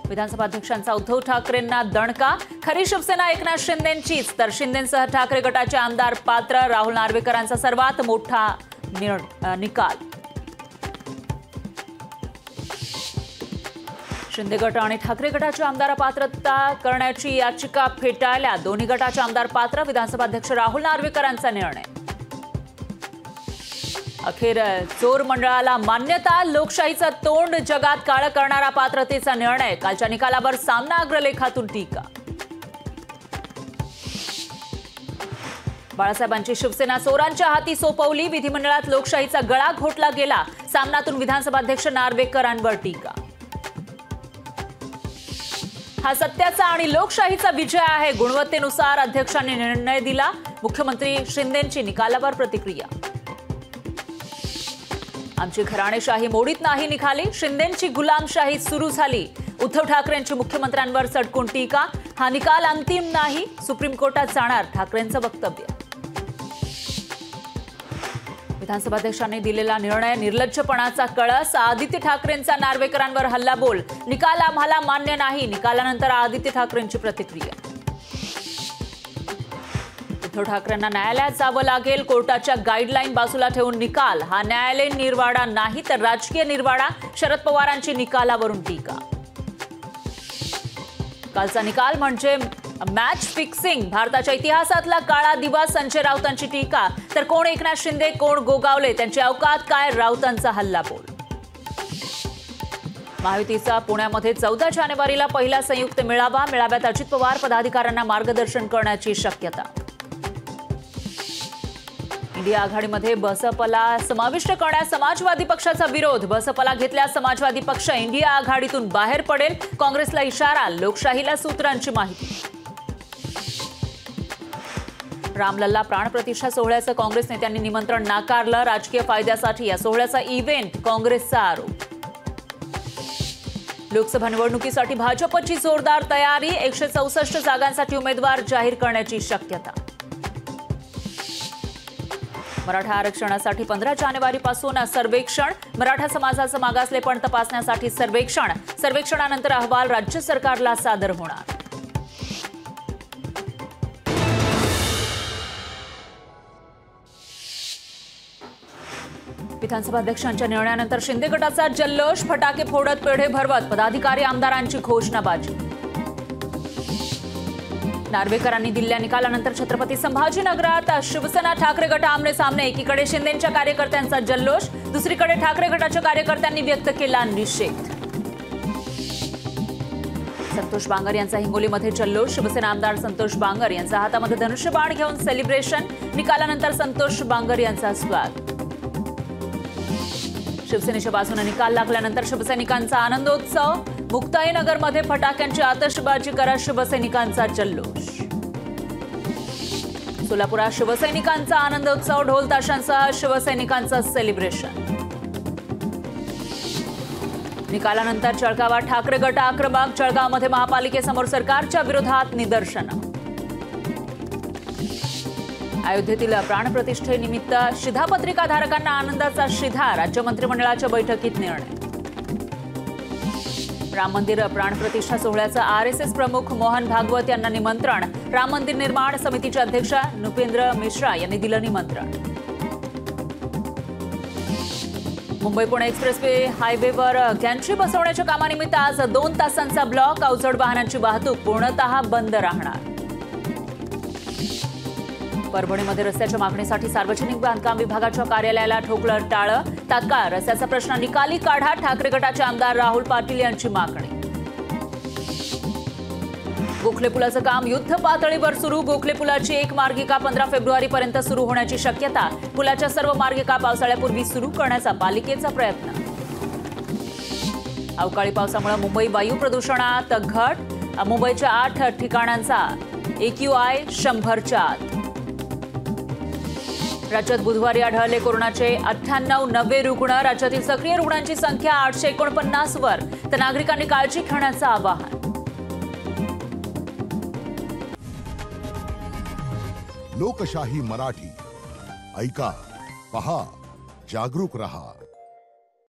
विधानसभा अध्यक्षांचा उद्धव ठाकरेंना दणका। खरी शिवसेना एकनाथ शिंदेंचीच, तर शिंदेंसह ठाकरे गटाचे आमदार पात्र। राहुल नार्वेकरांचा सर्वात मोठा निकाल। शिंदे गट आणि ठाकरे गटाची आमदार पात्रता करण्याची याचिका फेटाळल्या। दोन्ही गटाचे आमदार पात्र। विधानसभा अध्यक्ष राहुल नार्वेकरांचा निर्णय। अखेर चोर मंडळाला मान्यता। लोकशाहीचं तोंड जगात काळं करणारा पात्रतेचा निर्णय। कालच्या निकालावर सामना अग्रलेखातून टीका। बाळासाहेबांची शिवसेना चोरांच्या हाती सोपवली। विधिमंडळात लोकशाहीचा गळा घोटला गेला। सामनातून विधानसभा अध्यक्ष नार्वेकरांवर टीका। हा सत्याचा आणि लोकशाहीचा विजय आहे। गुणवत्तेनुसार अध्यक्षांनी निर्णय दिला। मुख्यमंत्री शिंदेंची निकालावर प्रतिक्रिया। आमची घराणेशाही मोडीत नाही निघाली। शिंदेंची गुलामशाही सुरू झाली। उद्धव ठाकरेंची मुख्यमंत्र्यांवर सडकून टीका। हा निकाल अंतिम नाही, सुप्रीम कोर्टात जाणार ठाकरेंचं वक्तव्य। विधानसभा अध्यक्षांनी दिलेला निर्णय निर्लज्जपणाचा कळस। आदित्य ठाकरेंचा नार्वेकरांवर हल्लाबोल। निकाल आम्हाला मान्य नाही। निकालानंतर आदित्य ठाकरेंची प्रतिक्रिया। उद्धव ठाकरेंना न्यायालयात जावं लागेल। कोर्टाच्या गाईडलाईन बाजूला ठेवून निकाल। हा न्यायालयीन निर्वाडा नाही तर राजकीय निर्वाडा। शरद पवारांची निकालावरून टीका। कालचा निकाल म्हणजे मॅच फिक्सिंग। भारताच्या इतिहासातला काळा दिवा। संजय राऊतांची टीका। तर कोण एकनाथ शिंदे, कोण गोगावले, त्यांची अवकात काय, राऊतांचा हल्लाबोल। महायुतीचा पुण्यामध्ये 14 जानेवारीला पहिला संयुक्त मेळावा। मेळाव्यात अजित पवार पदाधिकाऱ्यांना मार्गदर्शन करण्याची शक्यता। इंडिया आघाडीमध्ये बसपला समाविष्ट करण्यास समाजवादी पक्षाचा विरोध। बसपला घेतल्यास समाजवादी पक्ष इंडिया आघाडीतून बाहेर पडेल। काँग्रेसला इशारा। लोकशाहीला सूत्रांची माहिती। रामलल्ला प्राणप्रतिष्ठा सोहळ्याचं काँग्रेस नेत्यांनी निमंत्रण नाकारलं। राजकीय फायद्यासाठी या सोहळ्याचा इव्हेंट, काँग्रेसचा आरोप। लोकसभा निवडणुकीसाठी भाजपची जोरदार तयारी। 164 जागांसाठी उमेदवार जाहीर करण्याची शक्यता। मराठा आरक्षणासाठी 15 जानेवारीपासून सर्वेक्षण। मराठा समाजाचं मागासलेपण तपासण्यासाठी सर्वेक्षण। सर्वेक्षणानंतर अहवाल राज्य सरकारला सादर होणार। विधानसभा अध्यक्षांच्या निर्णयानंतर शिंदे गटाचा जल्लोष। फटाके फोडत, पेढे भरवत पदाधिकारी आमदारांची घोषणाबाजी। नार्वेकरांनी दिलेल्या निकालानंतर छत्रपती संभाजीनगरात शिवसेना ठाकरे गट आमने सामने। एकीकडे शिंदेंच्या कार्यकर्त्यांचा जल्लोष, दुसरीकडे ठाकरे गटाच्या कार्यकर्त्यांनी व्यक्त केला निषेध। संतोष बांगर यांचा हिंगोलीमध्ये जल्लोष। शिवसेना आमदार संतोष बांगर यांचा हातामध्ये धनुष्यबाण घेऊन सेलिब्रेशन। निकालानंतर संतोष बांगर यांचा स्वागत। शिवसेनेच्या बाजूने निकाल लागल्यानंतर शिवसैनिकांचा आनंदोत्सव। मुक्ताईनगरमध्ये फटाक्यांची आतषबाजी करत शिवसैनिकांचा जल्लोष। सोलापुरात शिवसैनिकांचा आनंदोत्सव। ढोल ताशांसह शिवसैनिकांचं सेलिब्रेशन। निकालानंतर जळगावात ठाकरे गट आक्रमक। जळगावमध्ये महापालिकेसमोर सरकारच्या विरोधात निदर्शनं। अयोध्येतील प्राणप्रतिष्ठेनिमित्त शिधापत्रिका धारकांना आनंदाचा शिधा। राज्य मंत्रिमंडळाच्या बैठकीत निर्णय। राम मंदिर प्राणप्रतिष्ठा सोहळ्याचं आरएसएस प्रमुख मोहन भागवत यांना निमंत्रण। राम मंदिर निर्माण समितीचे अध्यक्ष नृपेंद्र मिश्रा यांनी दिलं निमंत्रण। मुंबई पुणे एक्सप्रेसवे हायवेवर गॅन्ट्री बसवण्याच्या कामानिमित्त आज 2 तासांचा ब्लॉक। अवजड वाहनांची वाहतूक पूर्णतः बंद राहणार। परभणीमध्ये रस्त्याच्या मागणीसाठी सार्वजनिक बांधकाम विभागाच्या कार्यालयाला ठोकलं टाळं। तात्काळ रस्त्याचा प्रश्न निकाली काढा। ठाकरे गटाचे आमदार राहुल पाटील यांची मागणी। गोखले पुलाचं काम युद्ध पातळीवर सुरू। गोखले पुलाची एक मार्गिका 15 फेब्रुवारीपर्यंत सुरू होण्याची शक्यता। पुलाच्या सर्व मार्गिका पावसाळ्यापूर्वी सुरू करण्याचा पालिकेचा प्रयत्न। अवकाळी पावसामुळे मुंबई वायू प्रदूषणात घट। मुंबईच्या 8 ठिकाणांचा AQI 100च्या आत। राज्यात बुधवारी आढळले कोरोनाचे 98 नवे रुग्ण। राज्यातील सक्रिय रुग्णांची संख्या 849 वर। तर नागरिकांनी काळजी घेण्याचं आवाहन। लोकशाही मराठी ऐका, पहा, जागरूक रहा।